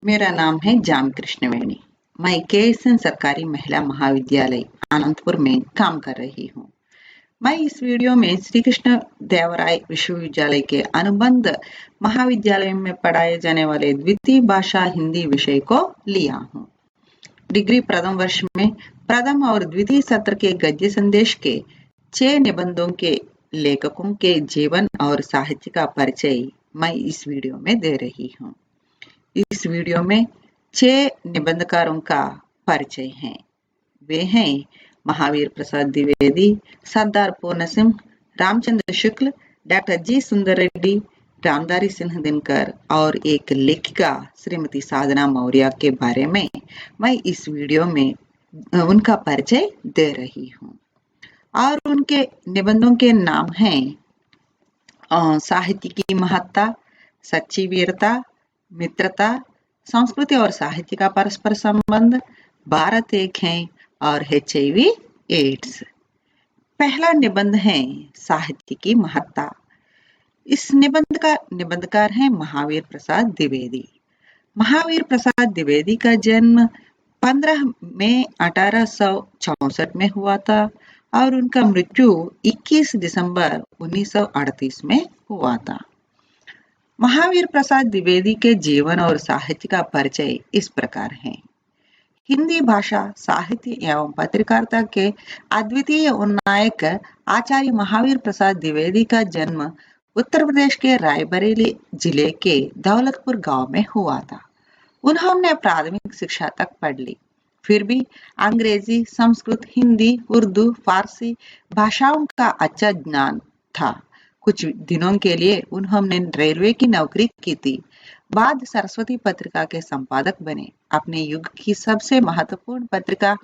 मेरा नाम है जाम कृष्णवेणी। मैं केएसएन सरकारी महिला महाविद्यालय अनंतपुर में काम कर रही हूँ। मैं इस वीडियो में श्री कृष्ण देवराय विश्वविद्यालय के अनुबंध महाविद्यालय में पढ़ाए जाने वाले द्वितीय भाषा हिंदी विषय को लिया हूँ। डिग्री प्रथम वर्ष में प्रथम और द्वितीय सत्र के गद्य संदेश के 6 निबंधों के लेखकों के जीवन और साहित्य का परिचय मैं इस वीडियो में दे रही हूँ। इस वीडियो में 6 निबंधकारों का परिचय है। वे हैं महावीर प्रसाद द्विवेदी, सरदार पूर्ण सिंह, रामचंद्र शुक्ल, डॉक्टर जी सुंदर रेड्डी, रामधारी सिंह दिनकर और एक लेखिका श्रीमती साधना मौर्य के बारे में मैं इस वीडियो में उनका परिचय दे रही हूँ। और उनके निबंधों के नाम हैं साहित्य की महत्ता, सच्ची वीरता, मित्रता, संस्कृति और साहित्य का परस्पर संबंध, भारत एक है और HIV एड्स। पहला निबंध है साहित्य की महत्ता। इस निबंध का निबंधकार है महावीर प्रसाद द्विवेदी। महावीर प्रसाद द्विवेदी का जन्म 15 मई 1864 में हुआ था और उनका मृत्यु 21 दिसंबर 1938 में हुआ था। महावीर प्रसाद द्विवेदी के जीवन और साहित्य का परिचय इस प्रकार है। हिंदी भाषा, साहित्य एवं पत्रकारिता के अद्वितीय उन्नायक आचार्य महावीर प्रसाद द्विवेदी का जन्म उत्तर प्रदेश के रायबरेली जिले के दौलतपुर गांव में हुआ था। उन्होंने प्राथमिक शिक्षा तक पढ़ ली, फिर भी अंग्रेजी, संस्कृत, हिंदी, उर्दू, फारसी भाषाओं का अच्छा ज्ञान था। कुछ दिनों के लिए उन्होंने रेलवे की नौकरी की थी। बाद सरस्वती पत्रिका के संपादक बने। अपने युग की सबसे महत्वपूर्ण पत्रिका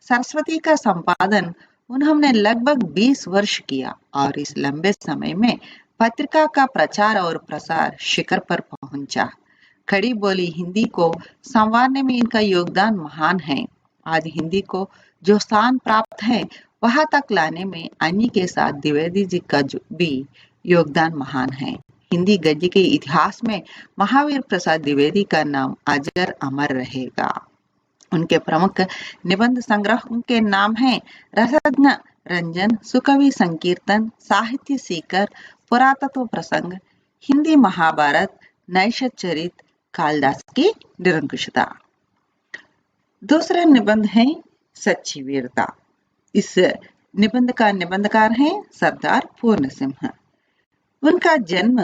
सरस्वती का संपादन उन्होंने लगभग 20 वर्ष किया और इस लंबे समय में पत्रिका का प्रचार और प्रसार शिखर पर पहुंचा। खड़ी बोली हिंदी को संवारने में इनका योगदान महान है। आज हिंदी को जो स्थान प्राप्त है वहां तक लाने में अन्य के साथ द्विवेदी जी का भी योगदान महान है। हिंदी गद्य के इतिहास में महावीर प्रसाद द्विवेदी का नाम अजर अमर रहेगा। उनके प्रमुख निबंध संग्रहों के नाम हैं रसज्ञ रंजन, सुकवि संकीर्तन, साहित्य सीकर, पुरातत्व प्रसंग, हिंदी महाभारत, नैषध चरित, कालिदास की निरंकुशता। दूसरा निबंध है सच्ची वीरता। इस निबंध का निबंधकार है सरदार पूर्ण सिंह। उनका जन्म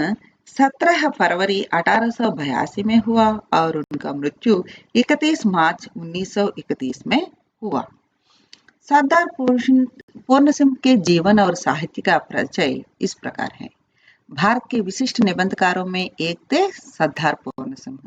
17 फरवरी 1882 में हुआ और उनका मृत्यु 31 मार्च 1931 में हुआ। सरदार पूर्ण सिंह के जीवन और साहित्य का परिचय इस प्रकार है। भारत के विशिष्ट निबंधकारों में एक थे सरदार पूर्ण सिंह।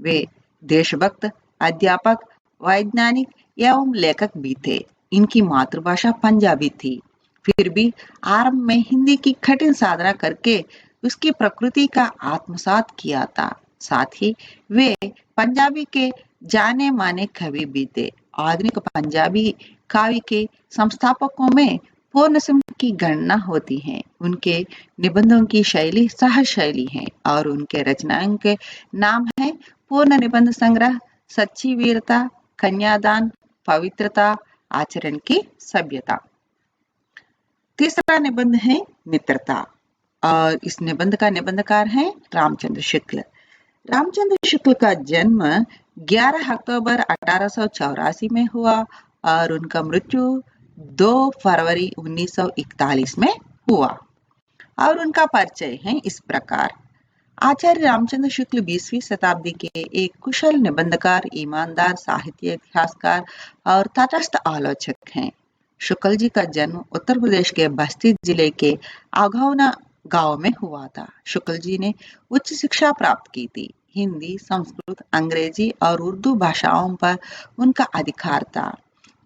वे देशभक्त, अध्यापक, वैज्ञानिक एवं लेखक भी थे। इनकी मातृभाषा पंजाबी थी, फिर भी आरंभ में हिंदी की कठिन साधना करके उसकी प्रकृति का आत्मसात किया था। साथ ही वे पंजाबी के जाने माने कवि भी थे। आधुनिक पंजाबी काव्य के संस्थापकों में पूर्ण सिंह की गणना होती है। उनके निबंधों की शैली सहज शैली है और उनके रचनाओं के नाम है पूर्ण निबंध संग्रह, सच्ची वीरता, कन्यादान, पवित्रता, आचरण की सभ्यता। तीसरा निबंध है मित्रता और इस निबंध का निबंधकार है रामचंद्र शुक्ल। रामचंद्र शुक्ल का जन्म 11 अक्टूबर 1884 में हुआ और उनका मृत्यु 2 फरवरी 1941 में हुआ। और उनका परिचय है इस प्रकार। आचार्य रामचंद्र शुक्ल 20वीं शताब्दी के एक कुशल निबंधकार, ईमानदार साहित्य इतिहासकार और तटस्थ आलोचक हैं। शुक्ल जी का जन्म उत्तर प्रदेश के बस्ती जिले के आघौना गांव में हुआ था। शुक्ल जी ने उच्च शिक्षा प्राप्त की थी। हिंदी, संस्कृत, अंग्रेजी और उर्दू भाषाओं पर उनका अधिकार था।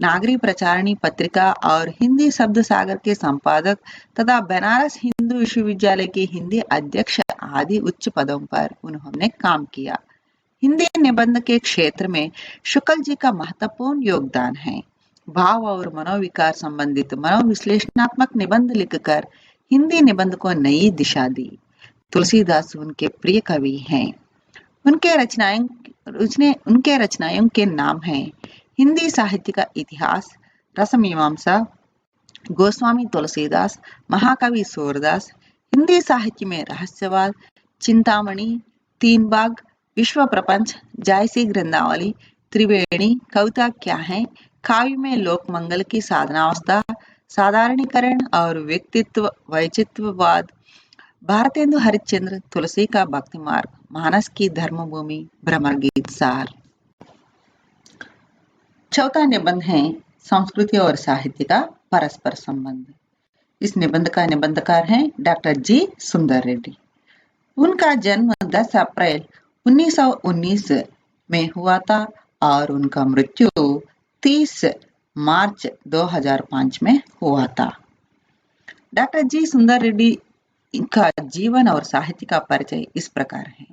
नागरी प्रचारणी पत्रिका और हिंदी शब्द सागर के संपादक तथा बनारस हिंदू विश्वविद्यालय के हिंदी अध्यक्ष आदि उच्च पदों पर उन्होंने काम किया। हिंदी निबंध के क्षेत्र में शुक्ल जी का महत्वपूर्ण योगदान है। भाव और मनोविकार संबंधित मनोविश्लेषणात्मक निबंध लिखकर हिंदी निबंध को नई दिशा दी। तुलसीदास उनके प्रिय कवि हैं। उनके रचनाओं के नाम हैं हिंदी साहित्य का इतिहास, रसमीमांसा, गोस्वामी तुलसीदास, महाकवि सूरदास, हिंदी साहित्य में रहस्यवाद, चिंतामणि, तीन बाग, विश्व प्रपंच, जायसी ग्रंथावली, त्रिवेणी, कविता क्या है, काव्य में लोक मंगल की साधनावस्था, साधारणीकरण और व्यक्तित्व वैचित्रवाद, भारतेंदु हरिश्चंद्र, तुलसी का भक्ति मार्ग, मानस की धर्मभूमि, भ्रमर गीत सार। चौथा निबंध है संस्कृति और साहित्य का परस्पर संबंध। इस निबंध का निबंधकार हैं डॉक्टर जी सुंदर रेड्डी। उनका जन्म 10 अप्रैल 1919 में हुआ था और उनका मृत्यु 30 मार्च 2005 में हुआ था। डॉक्टर जी सुंदर रेड्डी का जीवन और साहित्य का परिचय इस प्रकार है।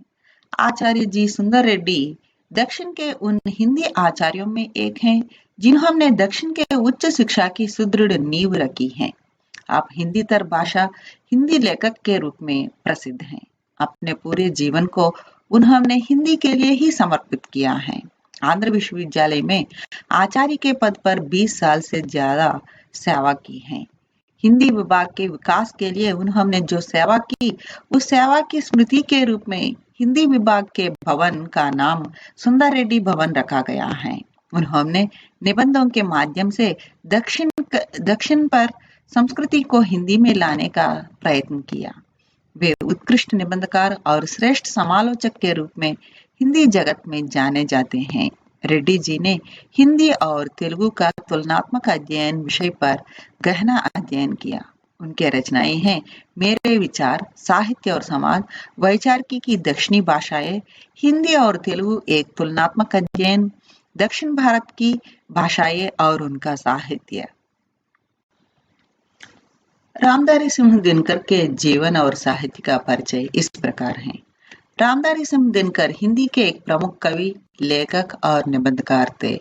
आचार्य जी सुंदर रेड्डी दक्षिण के उन हिंदी आचार्यों में एक हैं जिन्होंने दक्षिण के उच्च शिक्षा की सुदृढ़ नींव रखी है। आप हिंदीतर भाषा हिंदी लेखक के रूप में प्रसिद्ध हैं। अपने पूरे जीवन को उन्होंने हिंदी के लिए ही समर्पित किया है। आंध्र विश्वविद्यालय में आचार्य के पद पर 20 साल से ज्यादा सेवा की है। हिंदी विभाग के विकास के लिए उन्होंने जो सेवा की, उस सेवा की स्मृति के रूप में हिंदी विभाग के भवन का नाम सुंदर रेड्डी भवन रखा गया है। उन्होंने निबंधों के माध्यम से दक्षिण पर संस्कृति को हिंदी में लाने का प्रयत्न किया। वे उत्कृष्ट निबंधकार और श्रेष्ठ समालोचक के रूप में हिंदी जगत में जाने जाते हैं। रेड्डी जी ने हिंदी और तेलुगु का तुलनात्मक अध्ययन विषय पर गहना अध्ययन किया। उनके रचनाएं हैं मेरे विचार, साहित्य और समाज, वैचारिकी की दक्षिणी भाषाएं, हिंदी और तेलुगु एक तुलनात्मक अध्ययन, दक्षिण भारत की भाषाएं और उनका साहित्य। रामधारी सिंह दिनकर के जीवन और साहित्य का परिचय इस प्रकार है। रामधारी सिंह दिनकर हिंदी के एक प्रमुख कवि, लेखक और निबंधकार थे।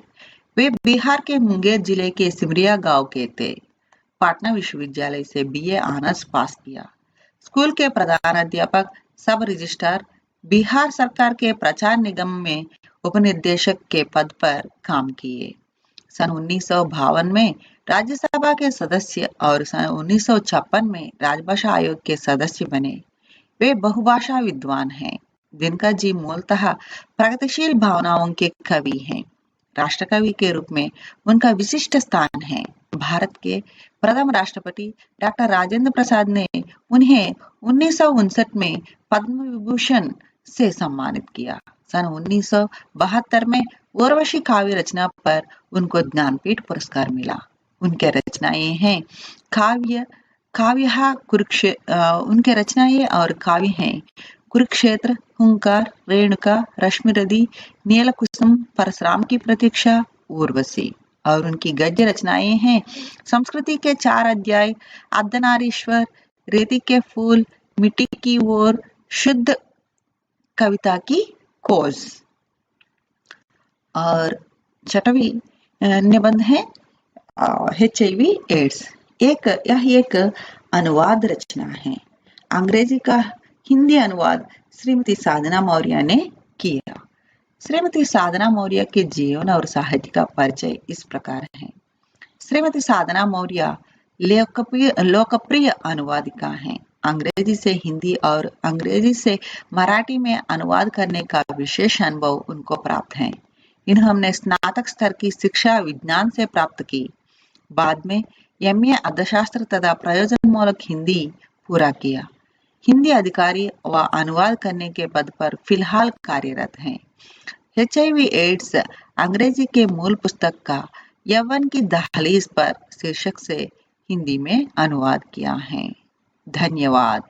वे बिहार के मुंगेर जिले के सिमरिया गांव के थे। पटना विश्वविद्यालय से बीए ऑनर्स पास किया। स्कूल के प्रधान अध्यापक, सब रजिस्ट्रार, बिहार सरकार के प्रचार निगम में उपनिदेशक के पद पर काम किए। सन 1952 में राज्यसभा के सदस्य और सन 1956 में राजभाषा आयोग के सदस्य बने। वे बहुभाषा विद्वान हैं। दिनकर जी मूलतः प्रगतिशील भावनाओं के कवि हैं। राष्ट्रकवि के रूप में उनका विशिष्ट स्थान है। भारत के प्रथम राष्ट्रपति डॉक्टर राजेंद्र प्रसाद ने उन्हें 1959 में पद्म विभूषण से सम्मानित किया। सन 1972 में उर्वशी काव्य रचना पर उनको ज्ञानपीठ पुरस्कार मिला। उनके रचनाएं हैं उनके रचनाएं और काव्य हैं कुरुक्षेत्र, हुंकार, रेणुका, रश्मिरथी, नीलकुसुम, परशुराम की प्रतीक्षा, उर्वशी। और उनकी गद्य रचनाएं हैं संस्कृति के 4 अध्याय, अर्धनारीश्वर, रेती के फूल, मिट्टी की ओर, शुद्ध कविता की खोज। और छठवीं निबंध है HIV एड्स। यह एक अनुवाद रचना है। अंग्रेजी का हिंदी अनुवाद श्रीमती साधना मौर्य ने किया। श्रीमती साधना मौर्य के जीवन और साहित्य का परिचय इस प्रकार है। श्रीमती साधना मौर्य लोकप्रिय अनुवादिका हैं। अंग्रेजी से हिंदी और अंग्रेजी से मराठी में अनुवाद करने का विशेष अनुभव उनको प्राप्त है। इन्होंने स्नातक स्तर की शिक्षा विज्ञान से प्राप्त की। बाद में MA अर्थशास्त्र तथा प्रयोजनमूलक हिंदी पूरा किया। हिंदी अधिकारी व अनुवाद करने के पद पर फिलहाल कार्यरत हैं। HIV एड्स अंग्रेजी के मूल पुस्तक का यौवन की दहलीज पर शीर्षक से हिंदी में अनुवाद किया है। धन्यवाद।